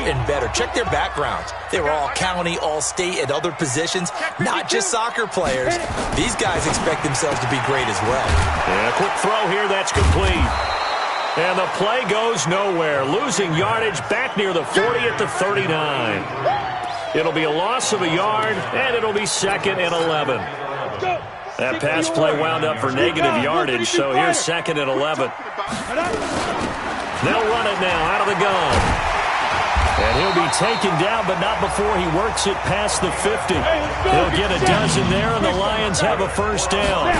and better. Check their backgrounds. They were all county, all state, at other positions, not just soccer players. These guys expect themselves to be great as well. And a quick throw here, that's complete. And the play goes nowhere. Losing yardage back near the 40 at the 39. It'll be a loss of a yard, and it'll be 2nd and 11. That pass play wound up for negative yardage, so here's 2nd and 11. They'll run it now out of the gun. And he'll be taken down, but not before he works it past the 50. He'll get a dozen there, and the Lions have a first down.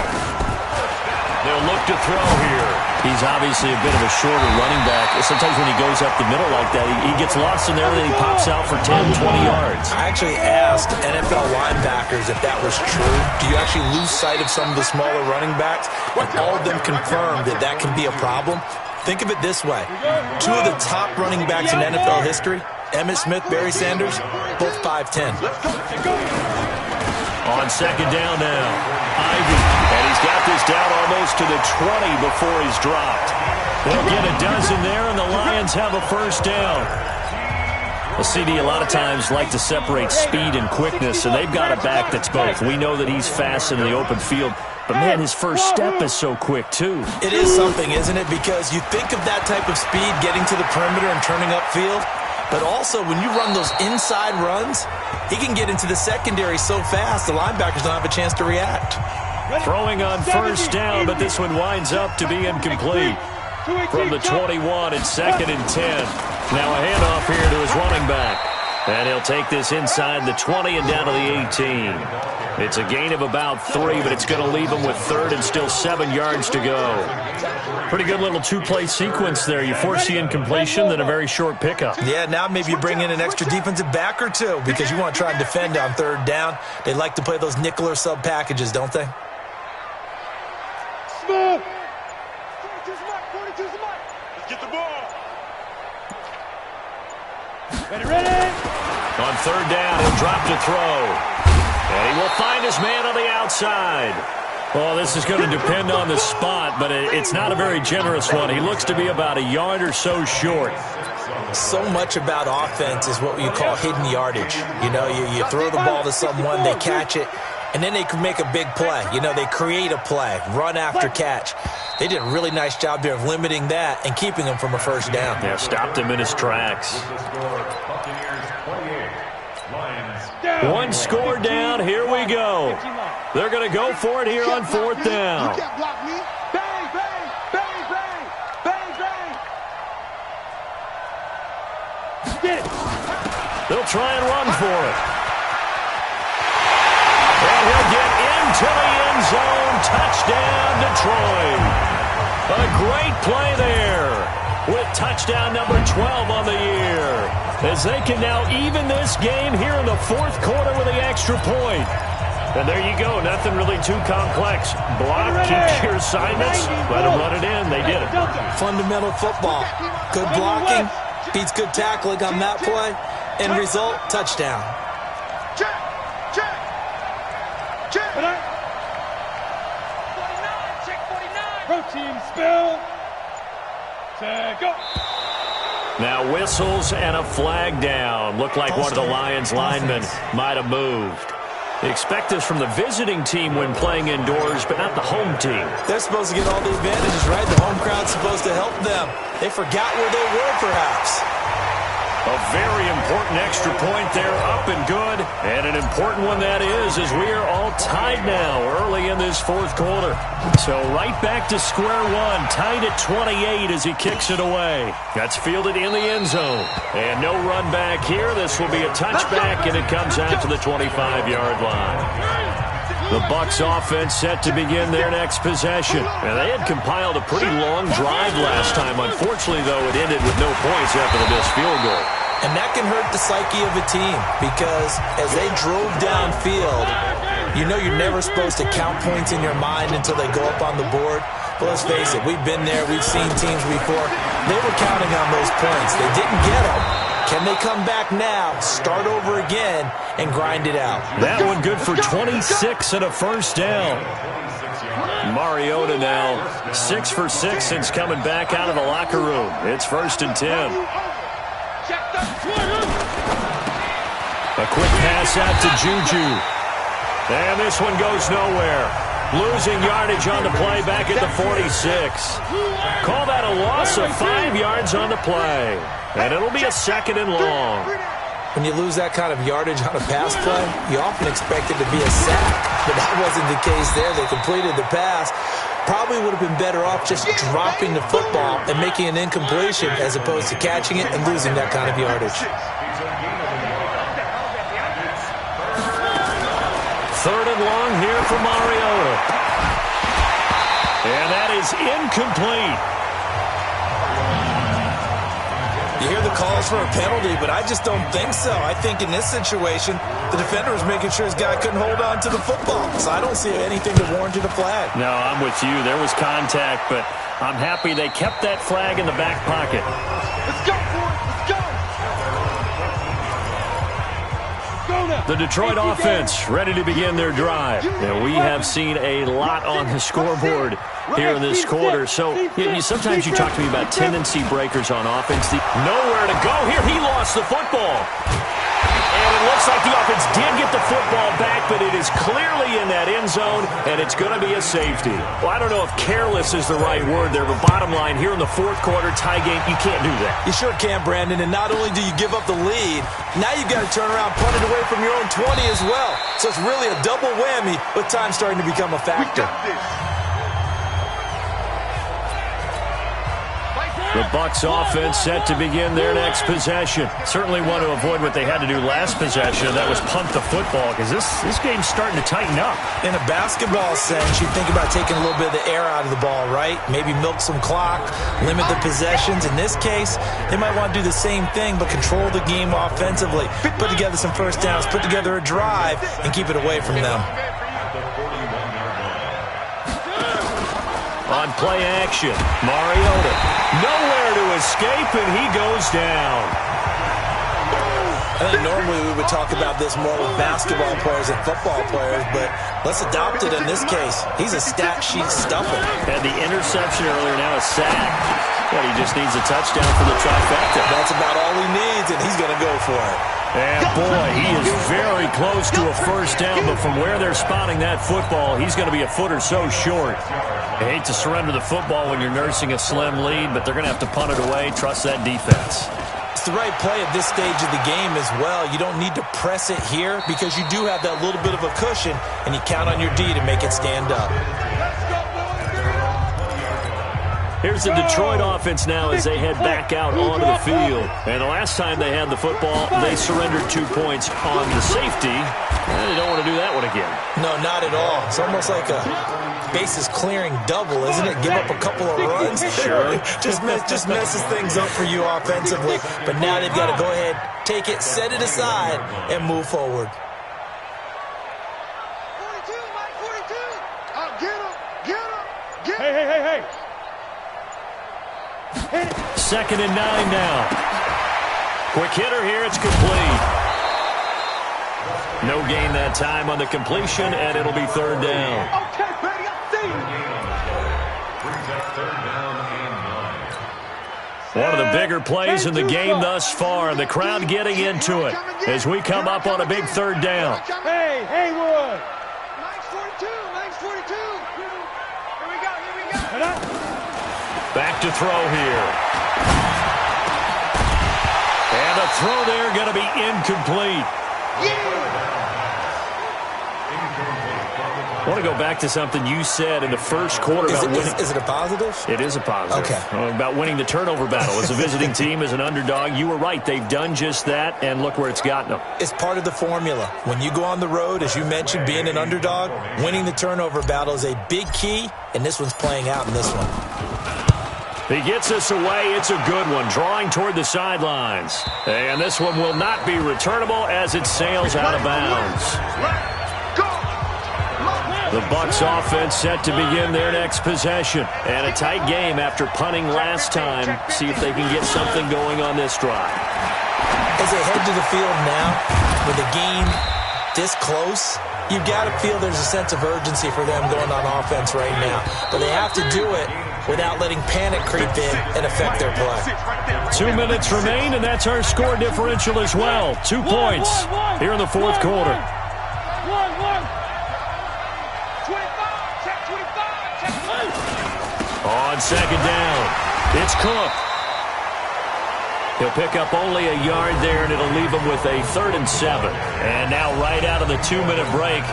They'll look to throw here. He's obviously a bit of a shorter running back. Sometimes when he goes up the middle like that, he gets lost in there, and then he pops out for 10, 20 yards. I actually asked NFL linebackers if that was true. Do you actually lose sight of some of the smaller running backs? And all of them confirmed that that can be a problem. Think of it this way. 2 of the top running backs in NFL history, Emmitt Smith, Barry Sanders, both 5'10". On 2nd down now, Ivy. And he's got this down almost to the 20 before he's dropped. They'll get a dozen there, and the Lions have a first down. Well, CD, a lot of times like to separate speed and quickness, and they've got a back that's both. We know that he's fast in the open field, but, man, his first step is so quick, too. It is something, isn't it? Because you think of that type of speed getting to the perimeter and turning upfield, but also when you run those inside runs, he can get into the secondary so fast the linebackers don't have a chance to react. Throwing on first down, but this one winds up to be incomplete. From the 21, it's 2nd and 10. Now a handoff here to his running back. And he'll take this inside the 20 and down to the 18. It's a gain of about 3, but it's going to leave him with 3rd and still 7 yards to go. Pretty good little 2-play sequence there. You force the incompletion, then a very short pickup. Yeah, now maybe you bring in an extra defensive back or 2 because you want to try and defend on 3rd down. They like to play those nickel or sub packages, don't they? Smooth. 42's mark. 42's mark. Let's get the ball. Ready. On 3rd down, he'll drop to throw. And he will find his man on the outside. Well, this is going to depend on the spot, but it's not a very generous one. He looks to be about a yard or so short. So much about offense is what you call hidden yardage. You know, you throw the ball to someone, they catch it, and then they can make a big play. You know, they create a play, run after catch. They did a really nice job there of limiting that and keeping him from a first down. Yeah, stopped him in his tracks. One score down. Here we go. They're going to go for it here on 4th down. You can't block me. Bang, bang, bang, bang, bang, bang. Get it. They'll try and run for it. And he'll get into the end zone. Touchdown, Detroit. A great play there with touchdown number 12 on the year, as they can now even this game here in the 4th quarter with the extra point. And there you go. Nothing really too complex. Block, keep your assignments, let them run it in. They did it. Fundamental football. Good blocking beats good tackling on that play. End result, touchdown. Check. Check. Check. 49. Check 49. Protein spill. Check up. Now whistles and a flag down. Looked like one of the Lions linemen might have moved. They expect this from the visiting team when playing indoors, but not the home team. They're supposed to get all the advantages, right? The home crowd's supposed to help them. They forgot where they were, perhaps. A very important extra point there, up and good. And an important one that is, as we are all tied now early in this 4th quarter. So right back to square one, tied at 28 as he kicks it away. That's fielded in the end zone. And no run back here. This will be a touchback, and it comes out to the 25-yard line. The Bucs offense set to begin their next possession. And they had compiled a pretty long drive last time. Unfortunately, though, it ended with no points after the missed field goal. And that can hurt the psyche of a team because as they drove downfield, you know you're never supposed to count points in your mind until they go up on the board. But let's face it, we've been there. We've seen teams before. They were counting on those points. They didn't get them. Can they come back now, start over again, and grind it out? That one good for 26 and a first down. Mariota now 6 for 6 since coming back out of the locker room. It's 1st and 10. Check the 20. A quick pass out to Juju. And this one goes nowhere. Losing yardage on the play back at the 46. Call that a loss of 5 yards on the play. And it'll be a 2nd and long. When you lose that kind of yardage on a pass play, you often expect it to be a sack. But that wasn't the case there. They completed the pass. Probably would have been better off just dropping the football and making an incompletion as opposed to catching it and losing that kind of yardage. 3rd and long here for Mariota. And that is incomplete. You hear the calls for a penalty, but I just don't think so. I think in this situation, the defender was making sure his guy couldn't hold on to the football. So I don't see anything that warranted a flag. No, I'm with you. There was contact, but I'm happy they kept that flag in the back pocket. Let's go, boys. Let's go. Go now. The Detroit offense ready to begin their drive. And we have seen a lot on the scoreboard here in this quarter. So sometimes you talk to me about tendency breakers on offense. Nowhere to go here. He lost the football. And it looks like the offense did get the football back, but it is clearly in that end zone, and it's going to be a safety. Well, I don't know if careless is the right word there, but bottom line, here in the 4th quarter, tie game, you can't do that. You sure can, Brandon, and not only do you give up the lead, now you've got to turn around, punt it away from your own 20 as well. So it's really a double whammy with time starting to become a factor. The Bucs offense set to begin their next possession. Certainly want to avoid what they had to do last possession, and that was punt the football, because this game's starting to tighten up. In a basketball sense, you think about taking a little bit of the air out of the ball, right? Maybe milk some clock, limit the possessions. In this case, they might want to do the same thing, but control the game offensively. Put together some first downs, put together a drive, and keep it away from them. On play action, Mariota nowhere to escape, and he goes down. I think normally we would talk about this more with basketball players and football players, but let's adopt it in this case. He's a stat sheet stuffer. Had the interception earlier, now a sack. But he just needs a touchdown for the trifecta. That's about all he needs, and he's going to go for it. And boy, he is very close to a first down, but from where they're spotting that football, he's going to be a foot or so short. I hate to surrender the football when you're nursing a slim lead, but they're going to have to punt it away, trust that defense. It's the right play at this stage of the game as well. You don't need to press it here because you do have that little bit of a cushion, and you count on your D to make it stand up. Here's the Detroit offense now as they head back out onto the field. And the last time they had the football, they surrendered 2 points on the safety. And they don't want to do that one again. No, not at all. It's almost like a bases clearing double, isn't it? Give up a couple of runs. Sure. just messes things up for you offensively. But now they've got to go ahead, take it, set it aside, and move forward. 42, Mike, 42. Oh, get him, get him, get him. Hey. 2nd and 9 now. Quick hitter here, it's complete. No gain that time on the completion, and it'll be 3rd down. Okay, ready, I see you. One of the bigger plays in the game thus far, and the crowd getting into it as we come up on a big 3rd down. Hey, Haywood. Mike's 42, Mike's 42. Here we go. Back to throw here. And a throw there going to be incomplete. I want to go back to something you said in the first quarter about winning. Is it a positive? It is a positive. Okay. About winning the turnover battle. As a visiting team, as an underdog, you were right. They've done just that, and look where it's gotten them. It's part of the formula. When you go on the road, as you mentioned, being an underdog, winning the turnover battle is a big key, and this one's playing out in this one. He gets us away. It's a good one. Drawing toward the sidelines. And this one will not be returnable as it sails out of bounds. The Bucs offense set to begin their next possession. And a tight game after punting last time. See if they can get something going on this drive. As they head to the field now, with the game this close, you've got to feel there's a sense of urgency for them going on offense right now. But they have to do it without letting panic creep in and affect their play. 2 minutes remain, and that's our score differential as well. 2 points here in the fourth quarter. 25, check 25, check 2. On second down, it's Cook. He'll pick up only a yard there, and it'll leave him with a 3rd and 7. And now right out of the 2-minute break,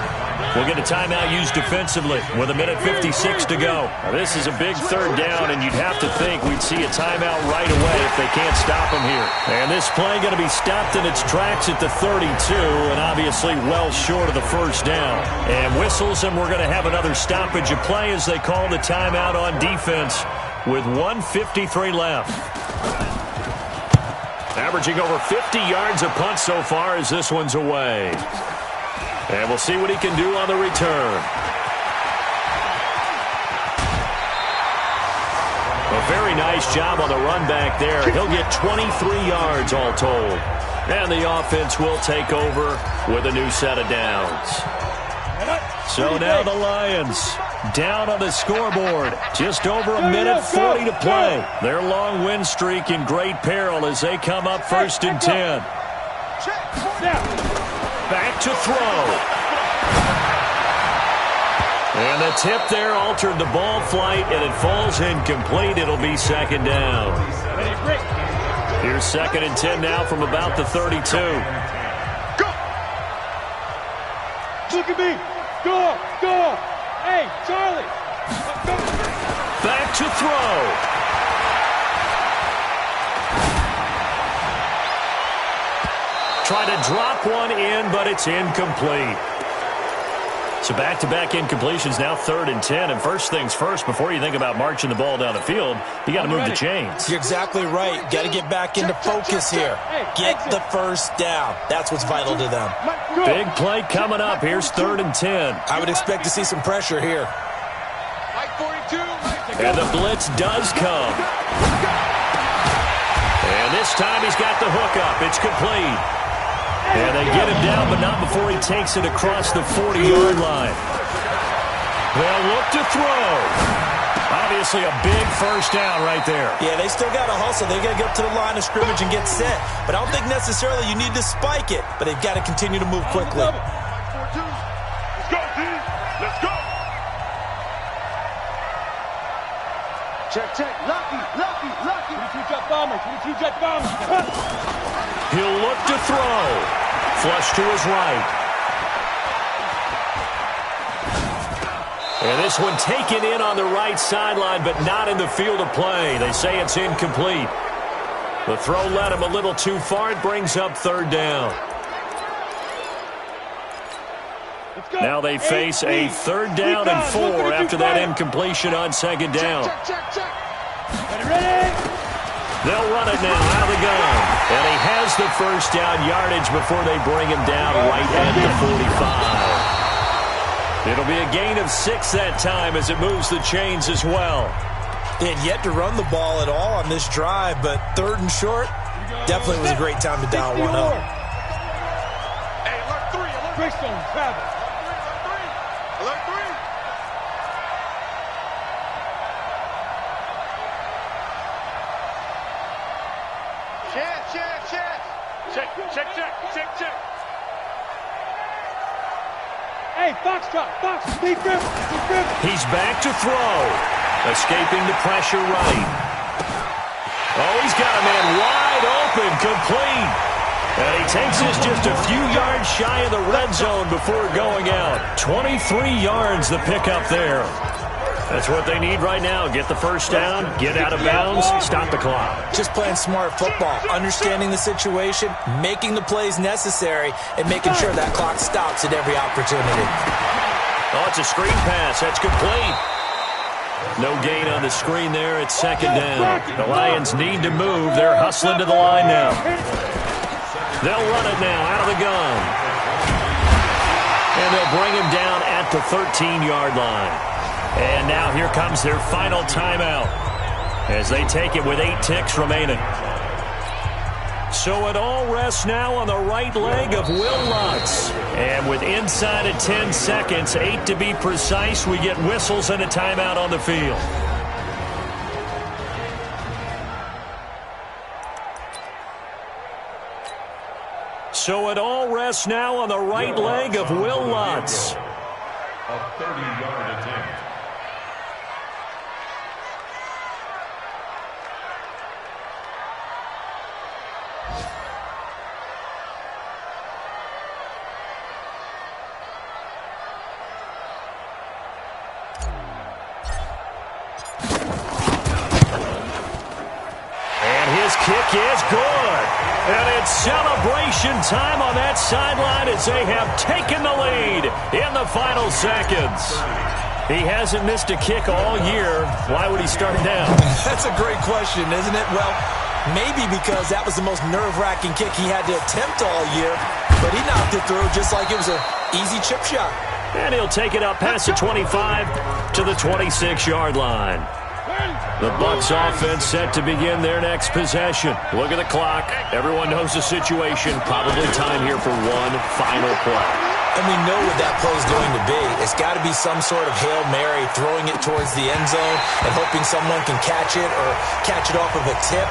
we'll get a timeout used defensively with 1:56 to go. Now, this is a big 3rd down, and you'd have to think we'd see a timeout right away if they can't stop him here. And this play going to be stopped in its tracks at the 32, and obviously well short of the 1st down. And whistles, and we're going to have another stoppage of play as they call the timeout on defense with 1:53 left. Averaging over 50 yards a punt so far as this one's away. And we'll see what he can do on the return. A very nice job on the run back there. He'll get 23 yards all told. And the offense will take over with a new set of downs. So now the Lions down on the scoreboard. Just over 1:40 to play. Their long win streak in great peril as they come up 1st and 10. Back to throw. And the tip there altered the ball flight, and it falls incomplete. It'll be 2nd down. Here's 2nd and 10 now from about the 32. Go! Look at me! Go! Go! Hey, Charlie! Go! Back to throw. Try to drop one in, but it's incomplete. So back-to-back incompletions, now 3rd and 10. And first things first, before you think about marching the ball down the field, you got to move the chains. You're exactly right. Got to get back into focus here. Get the 1st down. That's what's vital to them. Big play coming up. Here's 3rd and 10. I would expect to see some pressure here. Mike 42. And the blitz does come. And this time he's got the hook up. It's complete. And they get him down, but not before he takes it across the 40-yard line. They'll look to throw. Obviously a big 1st down right there. Yeah, they still got to hustle. They got to get up to the line of scrimmage and get set. But I don't think necessarily you need to spike it, but they've got to continue to move quickly. Let's go, D. Let's go. Check, check. Lucky, lucky, lucky. 22 jet bomber. 22 jet bomber. He'll look to throw. Flush to his right. And this one taken in on the right sideline, but not in the field of play. They say it's incomplete. The throw led him a little too far. It brings up 3rd down. Now they face a 3rd down and 4 after that incompletion on 2nd down. Check, check. Ready? They'll run it now out of the gun. And he has the 1st down yardage before they bring him down right at the 45. It'll be a gain of 6 that time as it moves the chains as well. They had yet to run the ball at all on this drive, but 3rd and short definitely was a great time to dial one up. Hey, alert 3. Alert Greystone, Travis. Alert 3. Check. Hey, Foxtrot, Fox, Steve Griffin. He's back to throw. Escaping the pressure right. Oh, he's got a man wide open, complete. And he takes this just a few yards shy of the red zone before going out. 23 yards the pickup there. That's what they need right now. Get the 1st down, get out of bounds, stop the clock. Just playing smart football, understanding the situation, making the plays necessary, and making sure that clock stops at every opportunity. Oh, it's a screen pass. That's complete. No gain on the screen there. It's 2nd down. The Lions need to move. They're hustling to the line now. They'll run it now out of the gun. And they'll bring him down at the 13-yard line. And now here comes their final timeout as they take it with 8 ticks remaining. So it all rests now on the right leg of Will Lutz. And with inside of 10 seconds, 8 to be precise, we get whistles and a timeout on the field. So it all rests now on the right leg of Will Lutz. A 30-yard attempt. Kick is good. And it's celebration time on that sideline as they have taken the lead in the final seconds. He hasn't missed a kick all year. Why would he start now? That's a great question, isn't it? Well, maybe because that was the most nerve-wracking kick he had to attempt all year, but he knocked it through just like it was an easy chip shot. And he'll take it up past the 25 to the 26-yard line. The Bucs offense set to begin their next possession. Look at the clock. Everyone knows the situation. Probably time here for one final play. And we know what that play is going to be. It's got to be some sort of Hail Mary, throwing it towards the end zone and hoping someone can catch it or catch it off of a tip.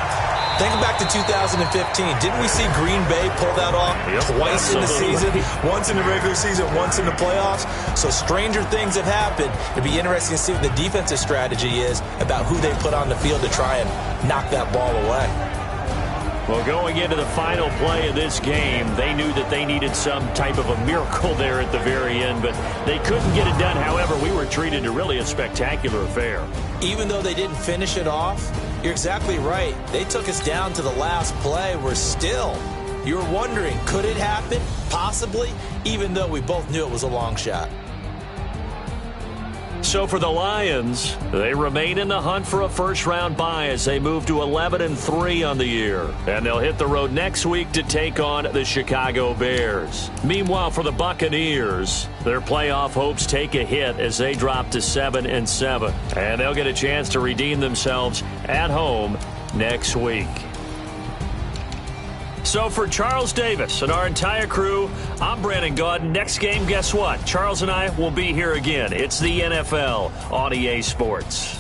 Think back to 2015. Didn't we see Green Bay pull that off twice in the season? Once in the regular season, once in the playoffs. So stranger things have happened. It'd be interesting to see what the defensive strategy is about who they put on the field to try and knock that ball away. Well, going into the final play of this game, they knew that they needed some type of a miracle there at the very end, but they couldn't get it done. However, we were treated to really a spectacular affair. Even though they didn't finish it off, you're exactly right. They took us down to the last play. We're still, you were wondering, could it happen? Possibly, even though we both knew it was a long shot. So for the Lions, they remain in the hunt for a first-round bye as they move to 11-3 on the year. And they'll hit the road next week to take on the Chicago Bears. Meanwhile, for the Buccaneers, their playoff hopes take a hit as they drop to 7-7. And they'll get a chance to redeem themselves at home next week. So for Charles Davis and our entire crew, I'm Brandon Gaudin. Next game, guess what? Charles and I will be here again. It's the NFL on EA Sports.